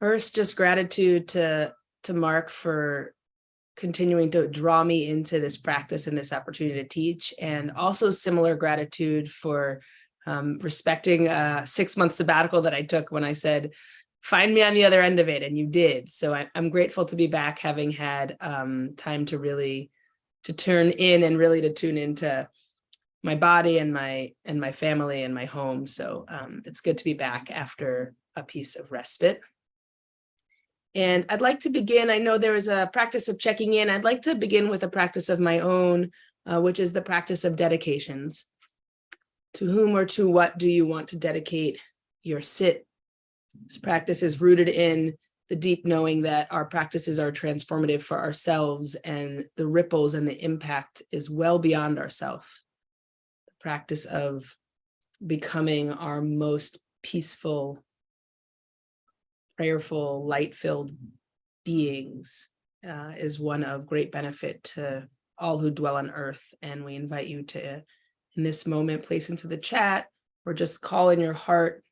First, just gratitude to Mark for continuing to draw me into this practice and this opportunity to teach, and also similar gratitude for respecting a 6-month sabbatical that I took when I said, find me on the other end of it, and you did. So I'm grateful to be back, having had time to really to turn in and really to tune into my body and my family and my home. So it's good to be back after a piece of respite. And I'd like to begin, I know there is a practice of checking in. I'd like to begin with a practice of my own, which is the practice of dedications. To whom or to what do you want to dedicate your sit? This practice is rooted in the deep knowing that our practices are transformative for ourselves, and the ripples and the impact is well beyond ourselves. The practice of becoming our most peaceful, prayerful, light-filled beings is one of great benefit to all who dwell on earth. And we invite you to, in this moment, place into the chat or just call in your heart,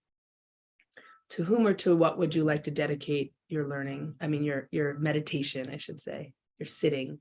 to whom or to what would you like to dedicate your learning? I mean, your meditation, I should say, your sitting.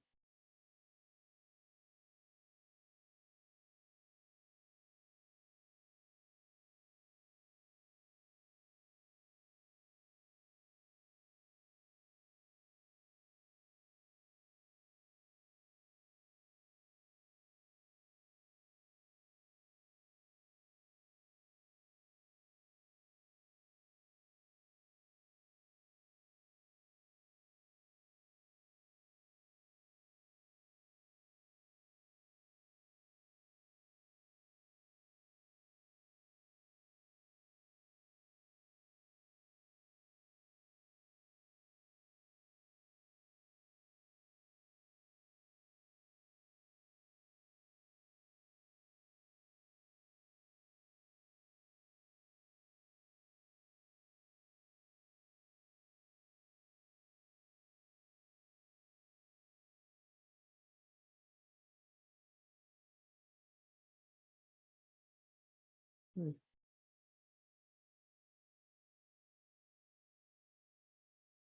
You're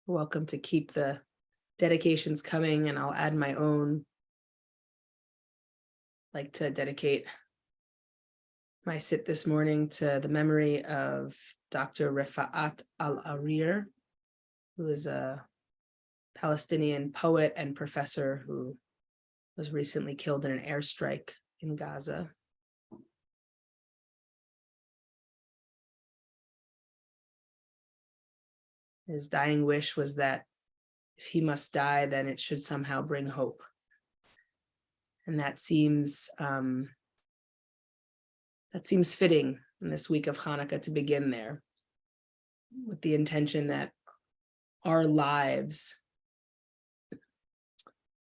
welcome to keep the dedications coming, and I'll add my own. I'd like to dedicate my sit this morning to the memory of Dr. Rifa'at al-Arir, who is a Palestinian poet and professor who was recently killed in an airstrike in Gaza. His dying wish was that if he must die, then it should somehow bring hope. And that seems fitting in this week of Hanukkah to begin there, with the intention that our lives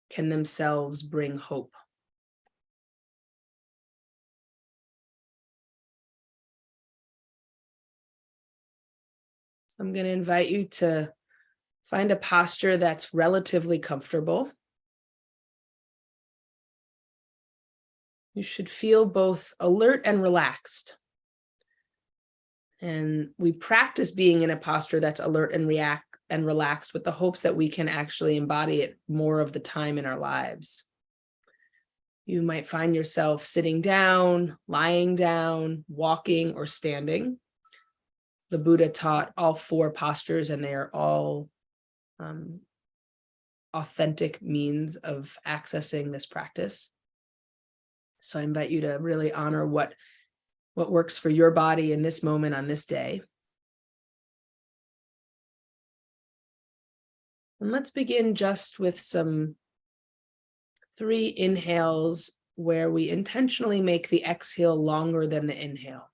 can themselves bring hope. So I'm going to invite you to find a posture that's relatively comfortable. You should feel both alert and relaxed. And we practice being in a posture that's alert and relaxed with the hopes that we can actually embody it more of the time in our lives. You might find yourself sitting down, lying down, walking, or standing. The Buddha taught all 4 postures, and they are all authentic means of accessing this practice. So I invite you to really honor what works for your body in this moment on this day. And let's begin just with some 3 inhales where we intentionally make the exhale longer than the inhale.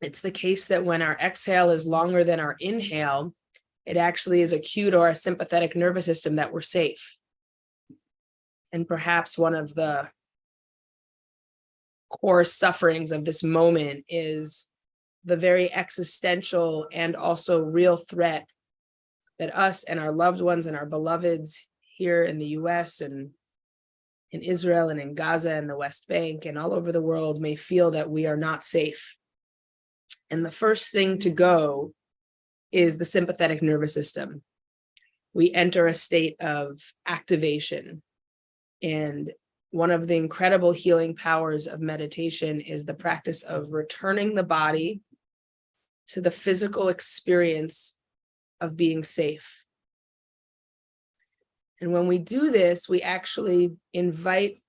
It's the case that when our exhale is longer than our inhale, it actually is a cue to our sympathetic nervous system that we're safe. And perhaps one of the core sufferings of this moment is the very existential and also real threat that us and our loved ones and our beloveds here in the US and in Israel and in Gaza and the West Bank and all over the world may feel that we are not safe. And the first thing to go is the sympathetic nervous system. We enter a state of activation. And one of the incredible healing powers of meditation is the practice of returning the body to the physical experience of being safe. And when we do this, we actually invite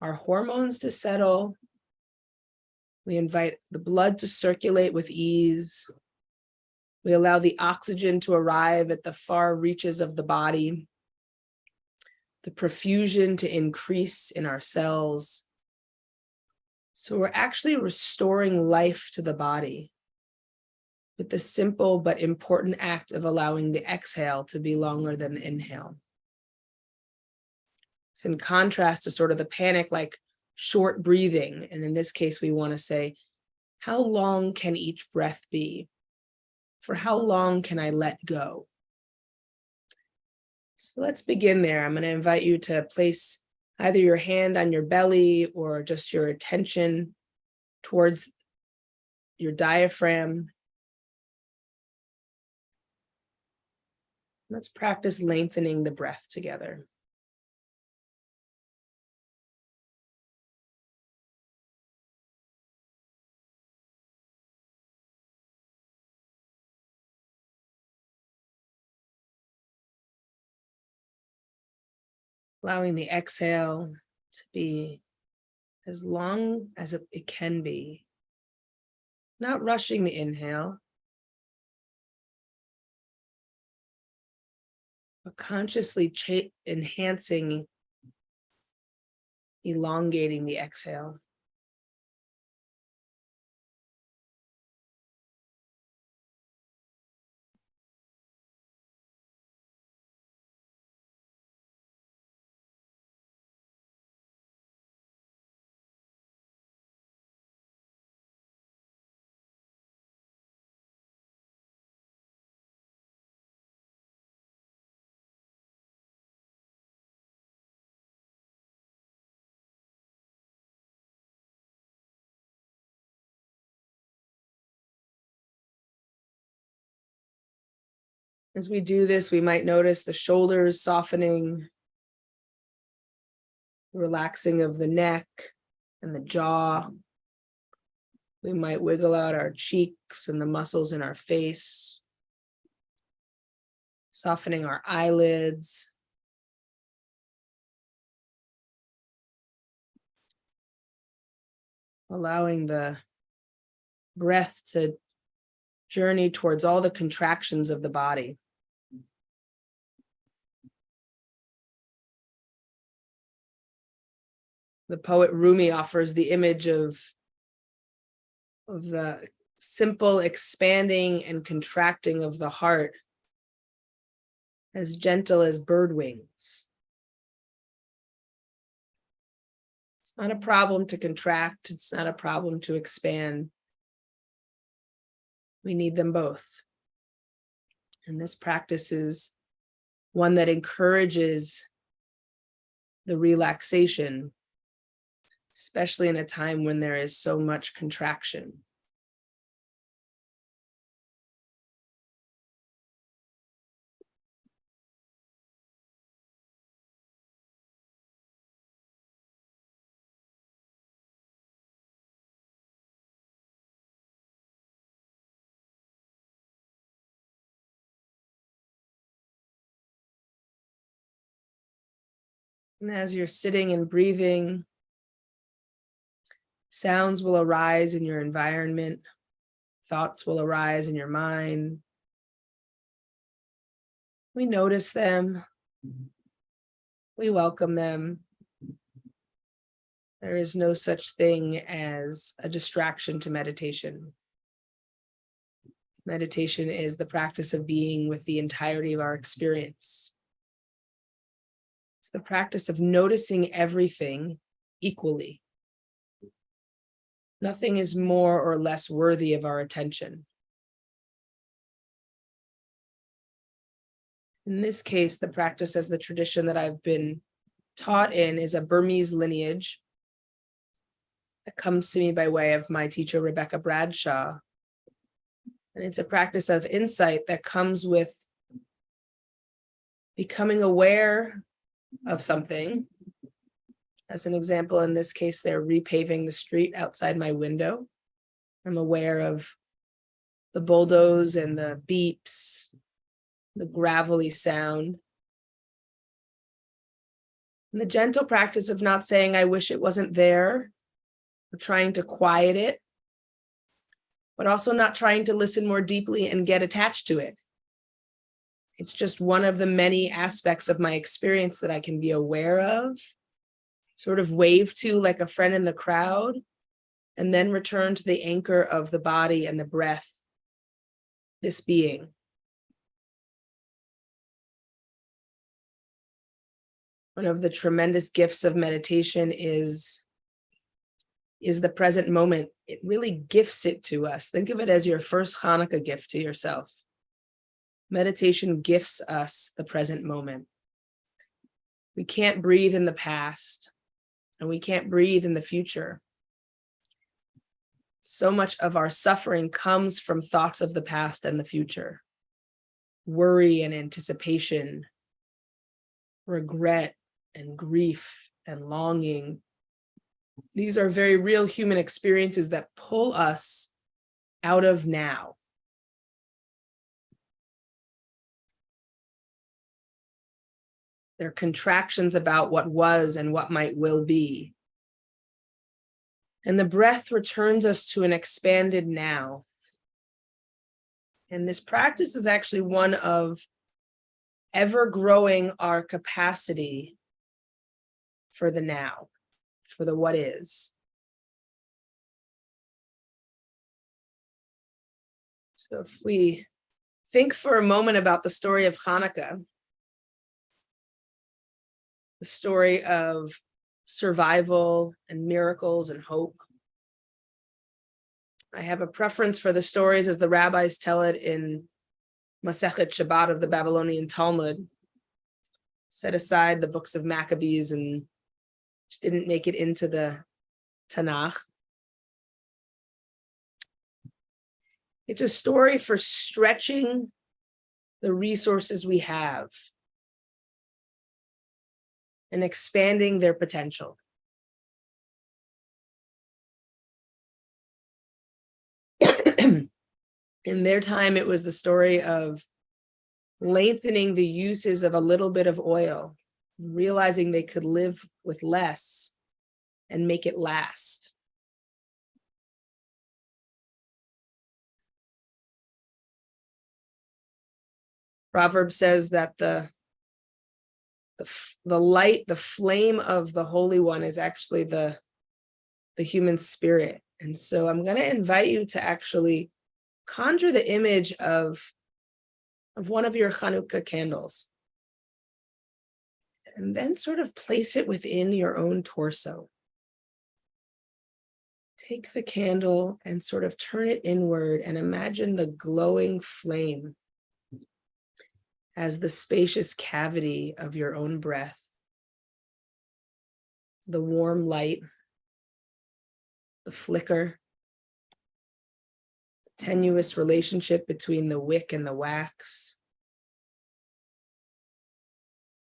our hormones to settle. We invite the blood to circulate with ease. We allow the oxygen to arrive at the far reaches of the body, the perfusion to increase in our cells. So we're actually restoring life to the body with the simple but important act of allowing the exhale to be longer than the inhale. It's in contrast to sort of the panic, like short breathing. And in this case, we want to say, how long can each breath be? For how long can I let go? So let's begin there. I'm going to invite you to place either your hand on your belly or just your attention towards your diaphragm. Let's practice lengthening the breath together. Allowing the exhale to be as long as it can be. Not rushing the inhale, but consciously enhancing, elongating the exhale. As we do this, we might notice the shoulders softening, relaxing of the neck and the jaw. We might wiggle out our cheeks and the muscles in our face, softening our eyelids. Allowing the breath to journey towards all the contractions of the body. The poet Rumi offers the image of the simple expanding and contracting of the heart as gentle as bird wings. It's not a problem to contract. It's not a problem to expand. We need them both. And this practice is one that encourages the relaxation, especially in a time when there is so much contraction. And as you're sitting and breathing, sounds will arise in your environment. Thoughts will arise in your mind. We notice them. We welcome them. There is no such thing as a distraction to meditation. Meditation is the practice of being with the entirety of our experience. It's the practice of noticing everything equally. Nothing is more or less worthy of our attention. In this case, the practice, as the tradition that I've been taught in, is a Burmese lineage that comes to me by way of my teacher, Rebecca Bradshaw. And it's a practice of insight that comes with becoming aware of something. As an example, in this case, they're repaving the street outside my window. I'm aware of the bulldoze and the beeps, the gravelly sound. And the gentle practice of not saying, I wish it wasn't there, or trying to quiet it, but also not trying to listen more deeply and get attached to it. It's just one of the many aspects of my experience that I can be aware of, sort of wave to like a friend in the crowd, and then return to the anchor of the body and the breath, this being. One of the tremendous gifts of meditation is the present moment. It really gifts it to us. Think of it as your first Hanukkah gift to yourself. Meditation gifts us the present moment. We can't breathe in the past, and we can't breathe in the future. So much of our suffering comes from thoughts of the past and the future. Worry and anticipation, regret and grief and longing. These are very real human experiences that pull us out of now. They're contractions about what was and what might will be. And the breath returns us to an expanded now. And this practice is actually one of ever growing our capacity for the now, for the what is. So if we think for a moment about the story of Hanukkah, the story of survival and miracles and hope. I have a preference for the stories as the rabbis tell it in Masechet Shabbat of the Babylonian Talmud. Set aside the books of Maccabees and which didn't make it into the Tanakh. It's a story for stretching the resources we have and expanding their potential. In their time, it was the story of lengthening the uses of a little bit of oil, realizing they could live with less and make it last. Proverb says that the light, the flame of the Holy One is actually the human spirit. And so I'm going to invite you to actually conjure the image of one of your Hanukkah candles. And then sort of place it within your own torso. Take the candle and sort of turn it inward and imagine the glowing flame as the spacious cavity of your own breath, the warm light, the flicker, the tenuous relationship between the wick and the wax,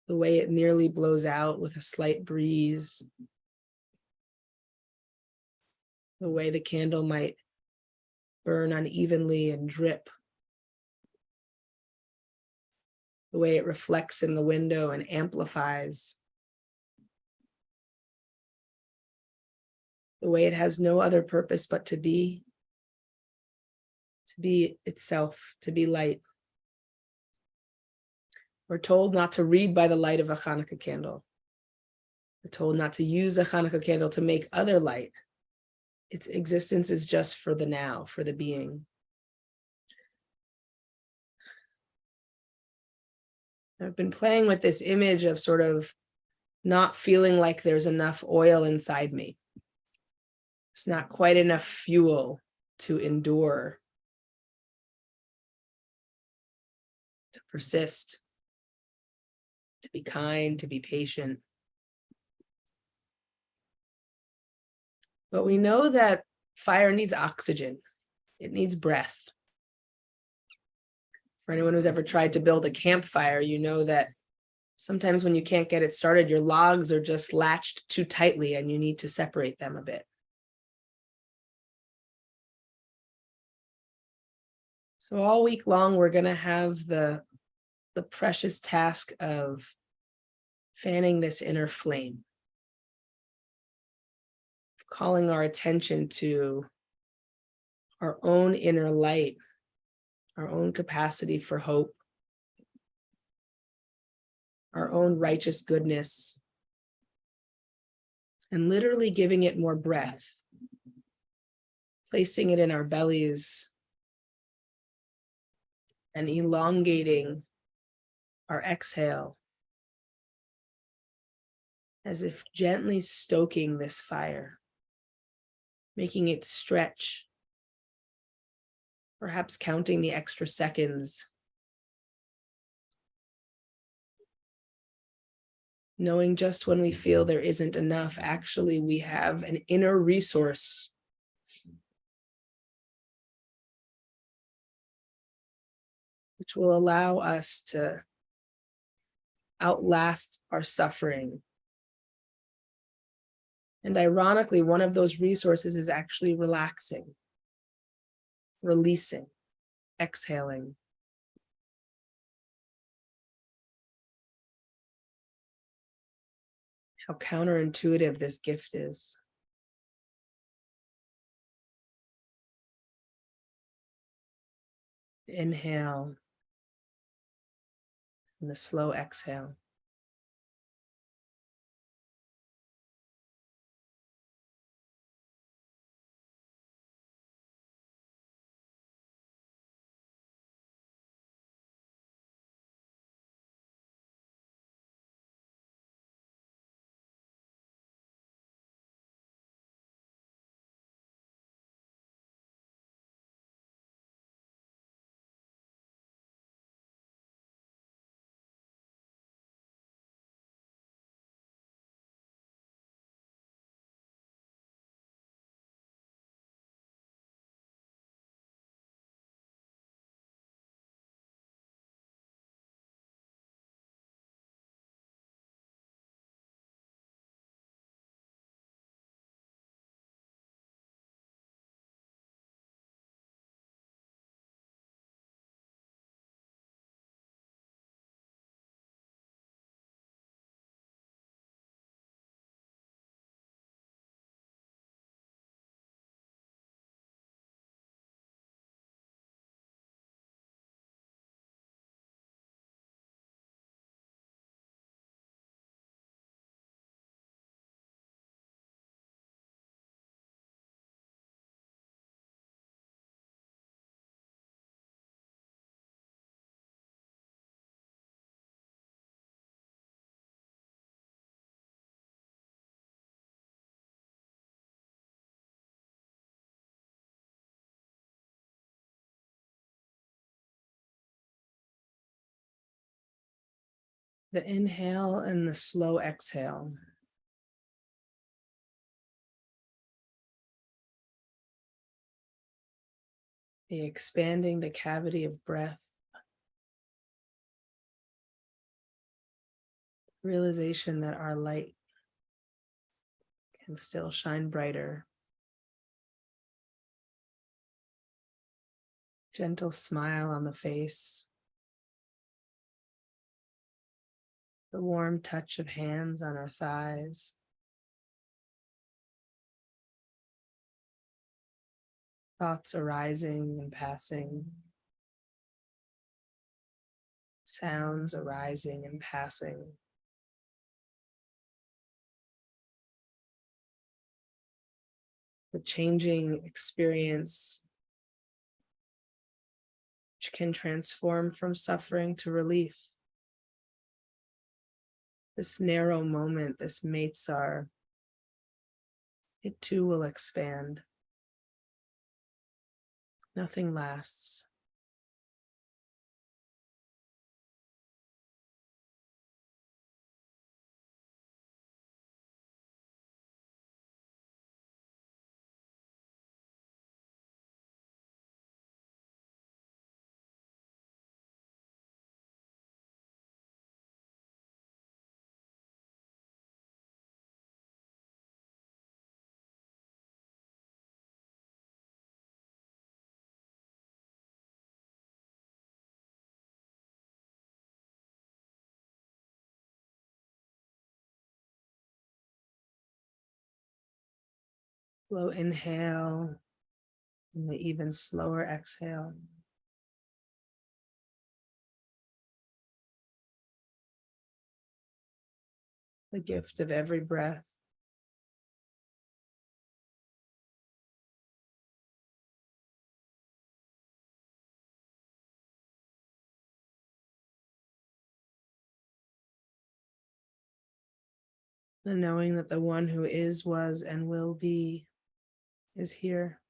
the way it nearly blows out with a slight breeze, the way the candle might burn unevenly and drip, the way it reflects in the window and amplifies, the way it has no other purpose but to be itself, to be light. We're told not to read by the light of a Hanukkah candle. We're told not to use a Hanukkah candle to make other light. Its existence is just for the now, for the being. I've been playing with this image of sort of not feeling like there's enough oil inside me. It's not quite enough fuel to endure, to persist, to be kind, to be patient. But we know that fire needs oxygen. It needs breath. For anyone who's ever tried to build a campfire, you know that sometimes when you can't get it started, your logs are just latched too tightly and you need to separate them a bit. So all week long, we're going to have the precious task of fanning this inner flame, calling our attention to our own inner light, our own capacity for hope, our own righteous goodness, and literally giving it more breath, placing it in our bellies and elongating our exhale as if gently stoking this fire, making it stretch, perhaps counting the extra seconds, knowing just when we feel there isn't enough, actually we have an inner resource which will allow us to outlast our suffering. And ironically, one of those resources is actually relaxing, releasing, exhaling. How counterintuitive this gift is. Inhale and the slow exhale. The inhale and the slow exhale. The expanding the cavity of breath. Realization that our light can still shine brighter. Gentle smile on the face. The warm touch of hands on our thighs. Thoughts arising and passing. Sounds arising and passing. The changing experience which can transform from suffering to relief. this narrow moment, this meitzar, it too will expand. Nothing lasts. Slow inhale and the even slower exhale. The gift of every breath. The knowing that the one who is, was, and will be is here.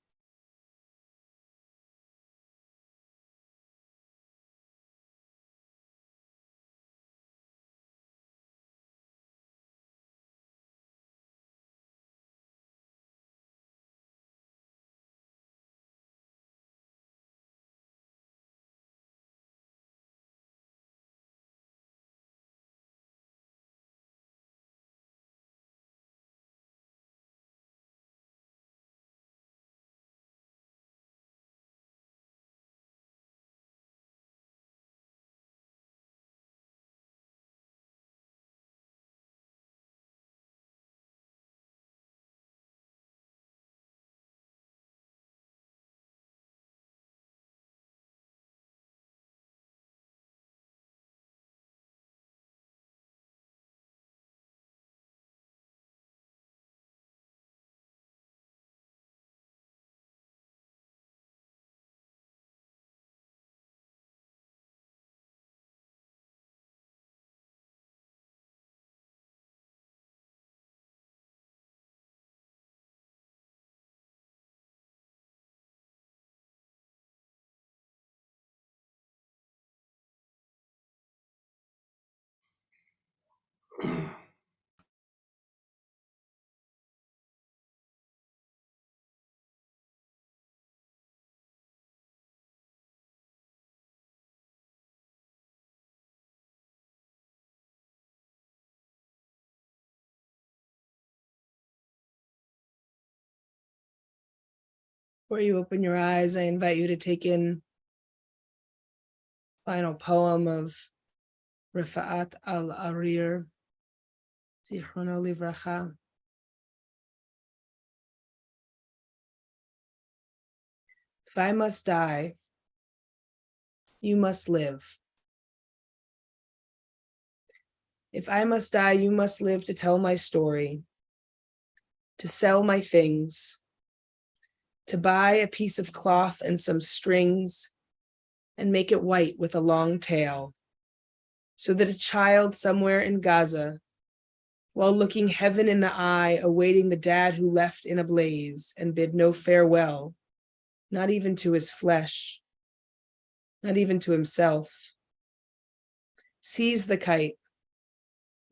Before you open your eyes, I invite you to take in final poem of Rifa'at al-Arir, Zichrono Livracha. If I must die, you must live. If I must die, you must live to tell my story, to sell my things, to buy a piece of cloth and some strings and make it white with a long tail, so that a child somewhere in Gaza, while looking heaven in the eye, awaiting the dad who left in a blaze and bid no farewell, not even to his flesh, not even to himself, sees the kite,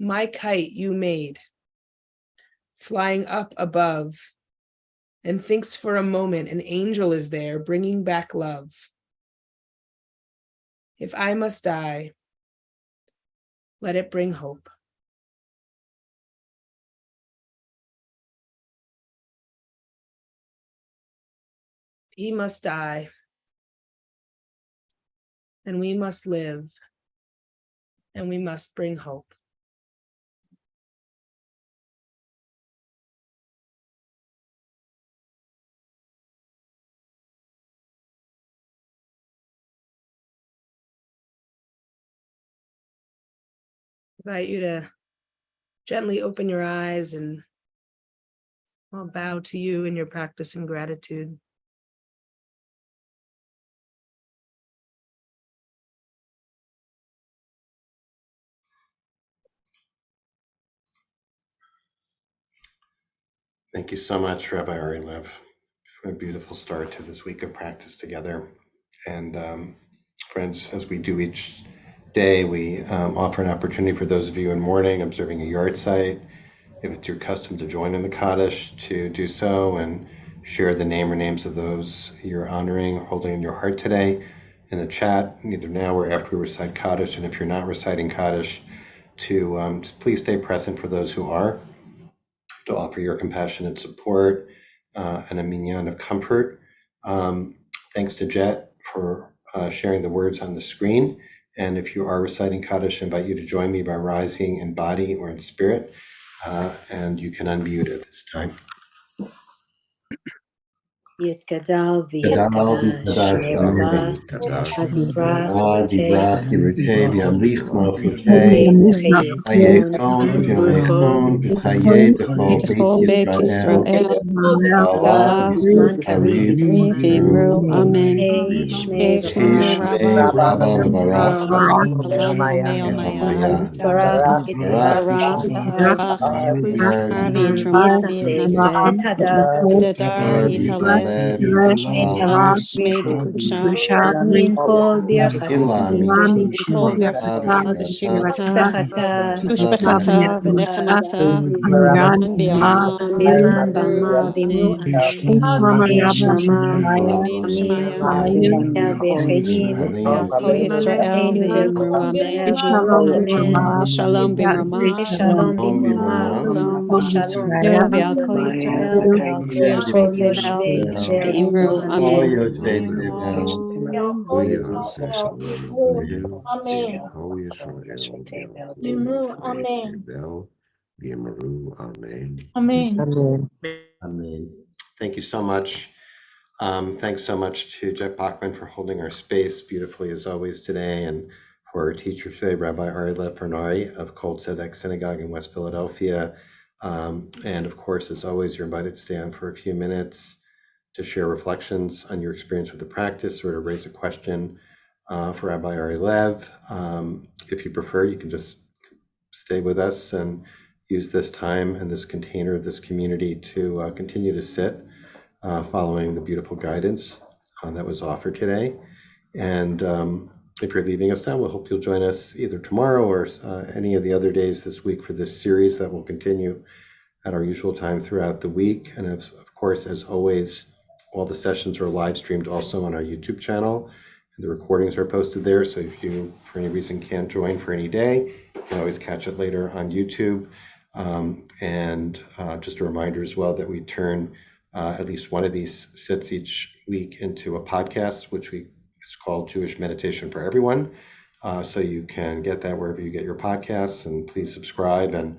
my kite you made, flying up above, and thinks for a moment an angel is there bringing back love. If I must die, let it bring hope. He must die, and we must live, and we must bring hope. I invite you to gently open your eyes, and I'll bow to you in your practice in gratitude. Thank you so much, Rabbi Ari Lev, for a beautiful start to this week of practice together. And friends, as we do each day, we offer an opportunity for those of you in mourning, observing a yard site, if it's your custom to join in the Kaddish, to do so and share the name or names of those you're honoring or holding in your heart today in the chat, either now or after we recite Kaddish. And if you're not reciting Kaddish, to please stay present for those who are, to offer your compassionate support and a minyan of comfort. Thanks to Jet for sharing the words on the screen. And if you are reciting Kaddish, I invite you to join me by rising in body or in spirit. And you can unmute at this time. Yitkadal Gadal v'yitkadash, v'kadash v'divrach Divrach v'yotei, Yerutei V'yamlich Malchutei Hayechon V'yamechon V'chayei T'chol Beit Yisrael Ba'alav Ariv V'imru, Amen. Shmei Shmei Rabba Levarach Maya Barach Barach Yitzchak V'yitramu, v'yitnaseh. Yitada V'yadar, yitalech. Shmei dikudsha. Min kol birchata Kol birchata, v'shirata. Ushbechata, v'nechemata. And Biman b'yamar, Bama Vimru Amen. Amen Shama Amen, Amin Shemaya. Hallelujah Bechayim Yal Kol Yisrael, Einu v'imru, Amen. V'Kol Amen Shalom b'mrama. Shalom Bimrama Shalom Shalom v'al Kol Yisrael, v'al Kol Kol Yoshvei Tevel. Yoshvei Tevel V'imru, All Amen. Yosef Tevel. Amen. Thank you so much. Thanks so much to Jeff Bachman for holding our space beautifully as always today, and for our teacher today, Rabbi Ari Fornari of Kol Tzedek Synagogue in West Philadelphia. And of course, as always, you're invited to stay on for a few minutes to share reflections on your experience with the practice or to raise a question for Rabbi Ari Lev. If you prefer, you can just stay with us and use this time and this container, this community to continue to sit following the beautiful guidance that was offered today. And if you're leaving us now, we hope you'll join us either tomorrow or any of the other days this week for this series that will continue at our usual time throughout the week. And of course, as always, all the sessions are live streamed also on our YouTube channel. And the recordings are posted there. So if you, for any reason, can't join for any day, you can always catch it later on YouTube. And just a reminder as well that we turn at least one of these sits each week into a podcast, which is called Jewish Meditation for Everyone. So you can get that wherever you get your podcasts, and please subscribe. And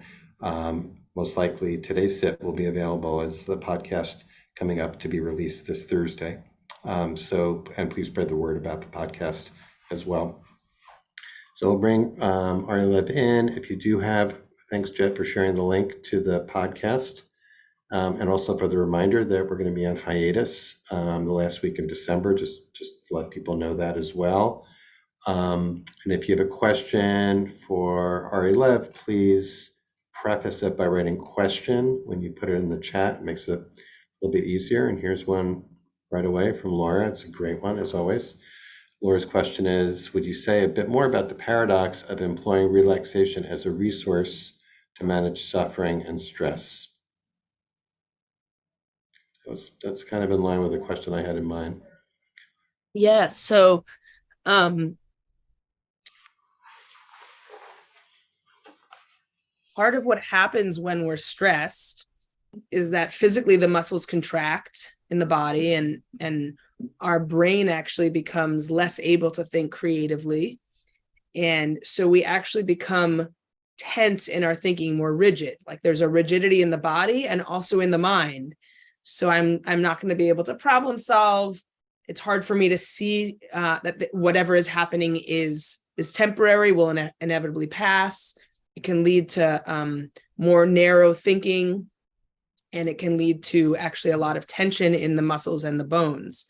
most likely today's sit will be available as the podcast coming up to be released this Thursday. And please spread the word about the podcast as well. So we'll bring Ari Lev in. If you do have, thanks Jet for sharing the link to the podcast. And also for the reminder that we're going to be on hiatus the last week in December, just to let people know that as well. And if you have a question for Ari Lev, please preface it by writing question when you put it in the chat. It makes it a little bit easier. And here's one right away from Laura. It's a great one, as always. Laura's question is, would you say a bit more about the paradox of employing relaxation as a resource to manage suffering and stress? That's kind of in line with the question I had in mind. Yeah, so part of what happens when we're stressed is that physically the muscles contract in the body, and our brain actually becomes less able to think creatively. And so we actually become tense in our thinking, more rigid. Like there's a rigidity in the body and also in the mind. So I'm not going to be able to problem solve. It's hard for me to see that whatever is happening is temporary, will inevitably pass. It can lead to more narrow thinking, and it can lead to actually a lot of tension in the muscles and the bones.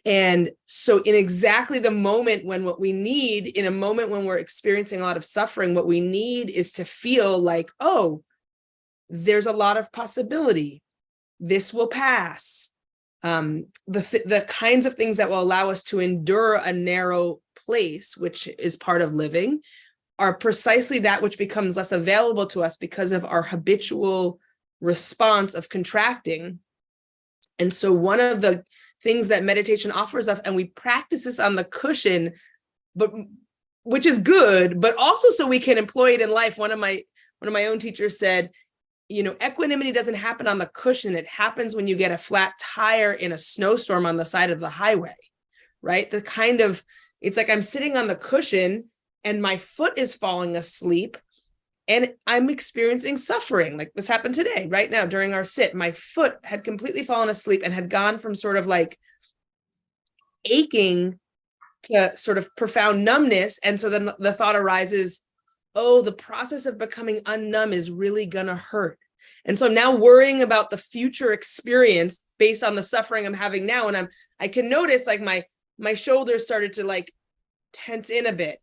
And so in exactly the moment when what we need, in a moment when we're experiencing a lot of suffering, what we need is to feel like, oh, there's a lot of possibility. This will pass. The kinds of things that will allow us to endure a narrow place, which is part of living, are precisely that which becomes less available to us because of our habitual response of contracting. And so one of the things that meditation offers us, and we practice this on the cushion, but which is good, but also so we can employ it in life. One of my own teachers said, equanimity doesn't happen on the cushion. It happens when you get a flat tire in a snowstorm on the side of the highway, right? It's like I'm sitting on the cushion and my foot is falling asleep and I'm experiencing suffering. Like this happened today, right now during our sit, my foot had completely fallen asleep and had gone from sort of like aching to sort of profound numbness. And so then the thought arises, oh, the process of becoming unnumb is really gonna hurt. And so I'm now worrying about the future experience based on the suffering I'm having now. And I can notice like my shoulders started to like tense in a bit.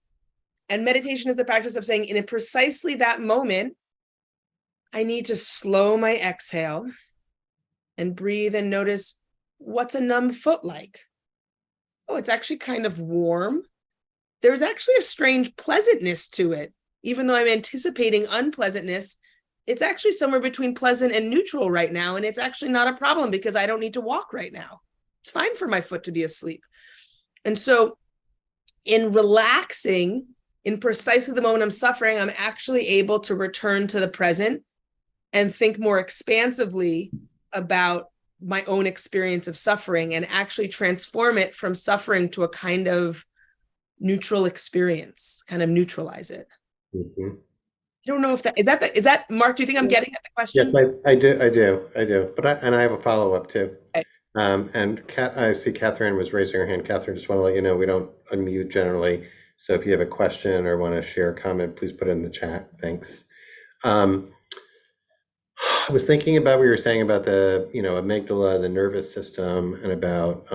And meditation is the practice of saying, in precisely that moment, I need to slow my exhale and breathe and notice, what's a numb foot like? Oh, it's actually kind of warm. There's actually a strange pleasantness to it. Even though I'm anticipating unpleasantness, it's actually somewhere between pleasant and neutral right now. And it's actually not a problem because I don't need to walk right now. It's fine for my foot to be asleep. And so in relaxing, in precisely the moment I'm suffering, I'm actually able to return to the present and think more expansively about my own experience of suffering and actually transform it from suffering to a kind of neutral experience, kind of neutralize it. Mhm. I don't know if is that Mark, do you think I'm getting at the question? Yes, I do. But I have a follow-up too. Okay. And I see Catherine was raising her hand. Catherine, just want to let you know we don't unmute generally. So if you have a question or want to share a comment, please put it in the chat. Thanks. I was thinking about what you were saying about the, amygdala, the nervous system, and about,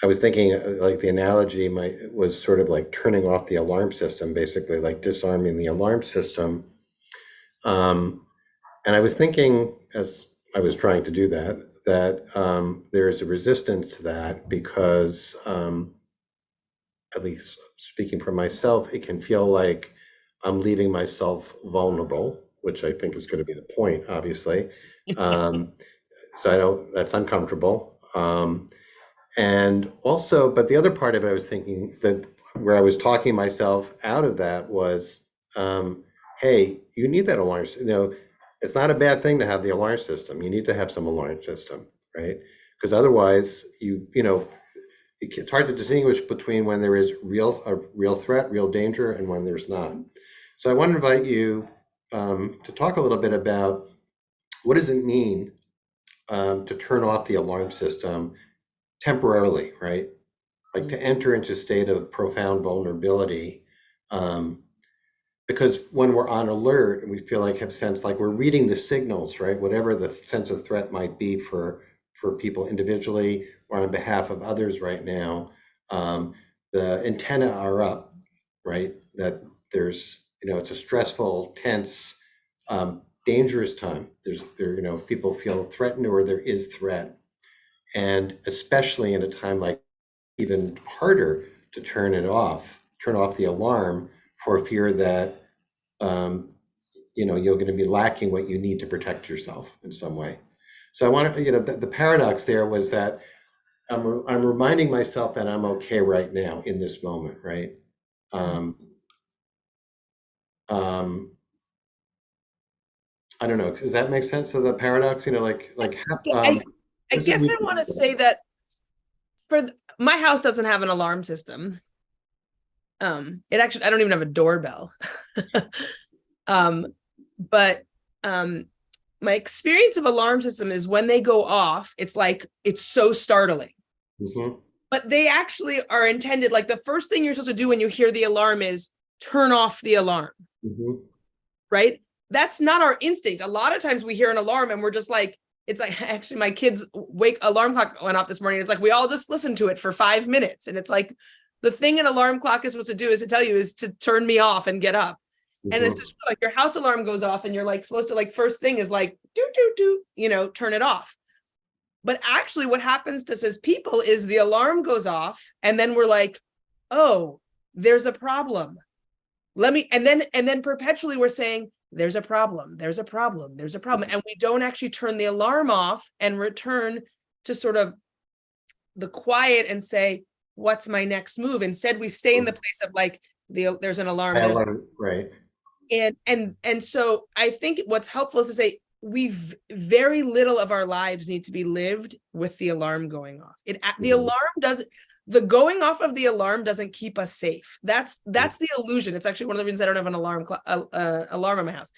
I was thinking like the analogy was sort of like turning off the alarm system, basically like disarming the alarm system. And I was thinking as I was trying to do that there's a resistance to that because, at least speaking for myself, it can feel like I'm leaving myself vulnerable, which I think is going to be the point, obviously. So that's uncomfortable. And also, but the other part of it, I was thinking that where I was talking myself out of that was, hey, you need that alarm. It's not a bad thing to have the alarm system. You need to have some alarm system, right? Because otherwise, it's hard to distinguish between when there is a real threat, real danger, and when there's not. So I want to invite you to talk a little bit about what does it mean to turn off the alarm system temporarily, right? Like to enter into a state of profound vulnerability. Because when we're on alert and we feel like have sense, like we're reading the signals, right? Whatever the sense of threat might be for people individually or on behalf of others right now, the antenna are up, right? That there's, it's a stressful, tense, dangerous time. People feel threatened or there is threat. And especially in a time like even harder to turn off the alarm for fear that, you're going to be lacking what you need to protect yourself in some way. So I want to, the paradox there was that I'm reminding myself that I'm okay right now in this moment, right? I don't know. Does that make sense? So the paradox, I guess I want to say that my house doesn't have an alarm system. It actually, I don't even have a doorbell. But my experience of alarm system is when they go off, it's like, it's so startling. Mm-hmm. But they actually are intended, like the first thing you're supposed to do when you hear the alarm is turn off the alarm, right? That's not our instinct. A lot of times we hear an alarm and we're just like, it's like, actually my kids' alarm clock went off this morning. It's like, we all just listened to it for 5 minutes. And it's like, the thing an alarm clock is supposed to do is to tell you is to turn me off and get up. And it's just like your house alarm goes off and you're like supposed to like first thing is like do, turn it off. But actually what happens to us as people is the alarm goes off and then we're like, oh, there's a problem. And then perpetually we're saying, there's a problem, there's a problem, there's a problem. And we don't actually turn the alarm off and return to sort of the quiet and say, what's my next move? Instead, we stay in the place of like, there's an alarm. Right. And so I think what's helpful is to say, very little of our lives need to be lived with the alarm going off. The alarm doesn't, the going off of the alarm doesn't keep us safe. That's the illusion. It's actually one of the reasons I don't have an alarm in my house.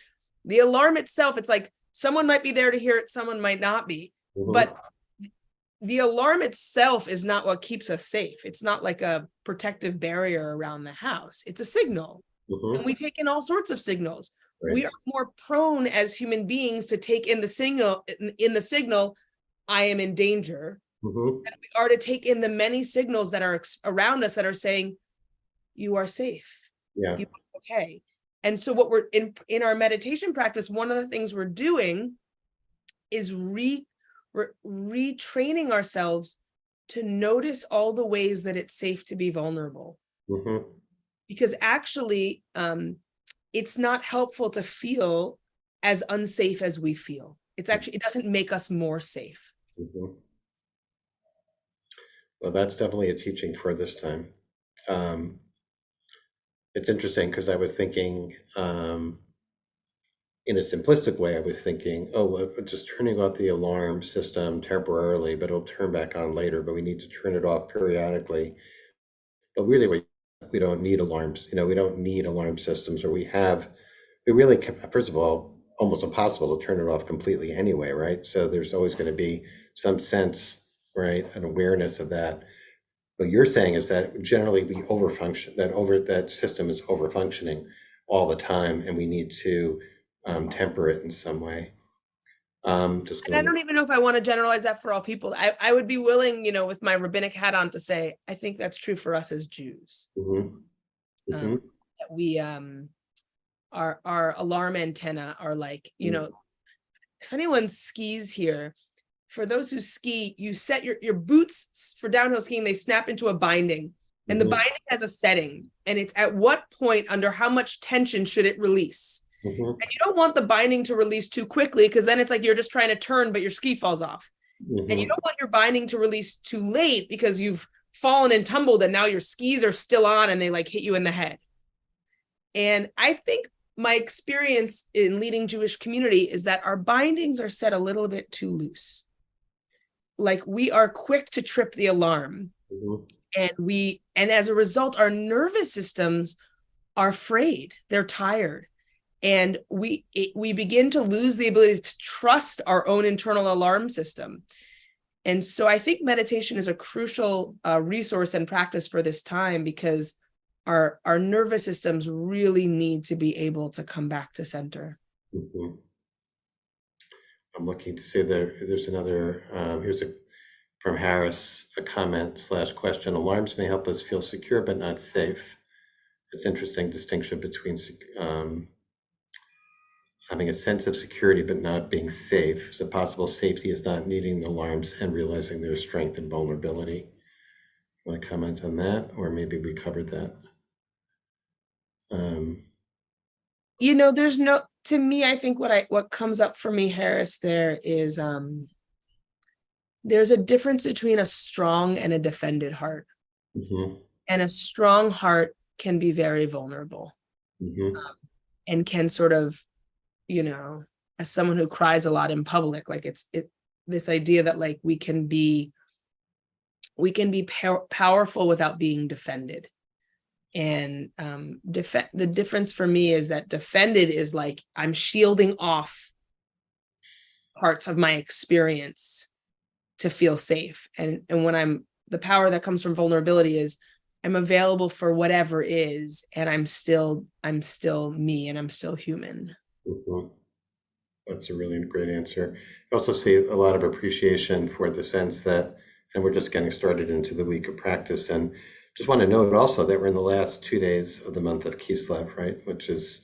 The alarm itself, it's like someone might be there to hear it, someone might not be, but the alarm itself is not what keeps us safe. It's not like a protective barrier around the house. It's a signal. And we take in all sorts of signals. Right. We are more prone as human beings to take in the signal, I am in danger. And we are to take in the many signals that are around us that are saying, you are safe. Yeah. You are okay. And so what we're in our meditation practice, one of the things we're doing is retraining ourselves to notice all the ways that it's safe to be vulnerable. Because actually, it's not helpful to feel as unsafe as we feel. It doesn't make us more safe. Well, that's definitely a teaching for this time. It's interesting because I was thinking, in a simplistic way, I was thinking, oh, well, just turning off the alarm system temporarily, but it'll turn back on later, but we need to turn it off periodically. But really, we don't need alarms. We don't need alarm systems, or we really, first of all, almost impossible to turn it off completely anyway, right? So there's always going to be some sense, right, an awareness of that. What you're saying is that generally we overfunction, that system is overfunctioning all the time, and we need to temper it in some way. And I don't even know if I want to generalize that for all people. I would be willing, with my rabbinic hat on, to say, I think that's true for us as Jews. That we, our alarm antenna are like, if anyone skis here, for those who ski, you set your boots for downhill skiing, they snap into a binding, and the binding has a setting, and it's at what point, under how much tension should it release? And you don't want the binding to release too quickly, because then it's like you're just trying to turn, but your ski falls off. And you don't want your binding to release too late, because you've fallen and tumbled and now your skis are still on and they like hit you in the head. And I think my experience in leading Jewish community is that our bindings are set a little bit too loose. Like we are quick to trip the alarm. And as a result, our nervous systems are afraid, they're tired. And we begin to lose the ability to trust our own internal alarm system. And so I think meditation is a crucial resource and practice for this time, because our nervous systems really need to be able to come back to center. I'm looking to see there's another, here's from Harris, a comment/question. Alarms may help us feel secure, but not safe. It's interesting distinction between having a sense of security, but not being safe. Is it possible safety is not needing alarms and realizing their strength and vulnerability? Want to comment on that? Or maybe we covered that. To me, I think what comes up for me, Harris, there is, there's a difference between a strong and a defended heart. And a strong heart can be very vulnerable, and can sort of, as someone who cries a lot in public, like this idea that like we can be powerful without being defended. And the difference for me is that defended is like I'm shielding off parts of my experience to feel safe. And when the power that comes from vulnerability is I'm available for whatever is, and I'm still me, and I'm still human. That's a really great answer. I also see a lot of appreciation for the sense that, and we're just getting started into the week of practice, and just want to note also that we're in the last 2 days of the month of Kislev, right? Which is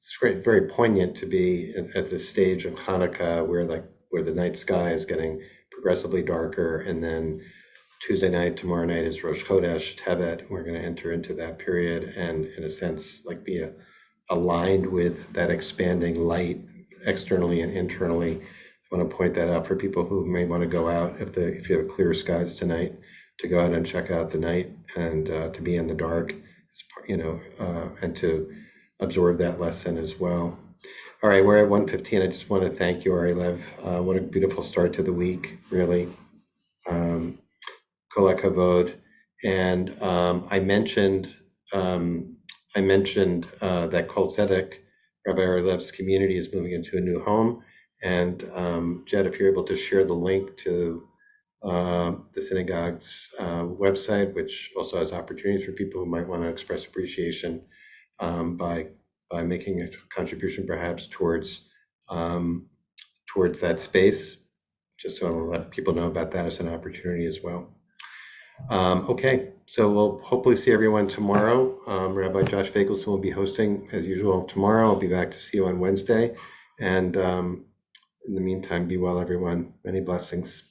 it's great, very poignant to be at this stage of Hanukkah where the night sky is getting progressively darker, and then Tuesday night, tomorrow night is Rosh Chodesh, Tevet. We're going to enter into that period and, in a sense, like be aligned with that expanding light externally and internally. I want to point that out for people who may want to go out if you have clear skies tonight, to go out and check out the night and to be in the dark, and to absorb that lesson as well. All right, we're at 1:15. I just want to thank you, Ari Lev. What a beautiful start to the week, really. Kol hakavod. And I mentioned that Kol Tzedek, Rabbi Ari Lev's community, is moving into a new home. And Jed, if you're able to share the link to the synagogue's website, which also has opportunities for people who might want to express appreciation by making a contribution, perhaps towards that space, just to let people know about that as an opportunity as well. Okay, so we'll hopefully see everyone tomorrow. Rabbi Josh Fagelson will be hosting as usual tomorrow. I'll be back to see you on Wednesday. And in the meantime, be well, everyone. Many blessings.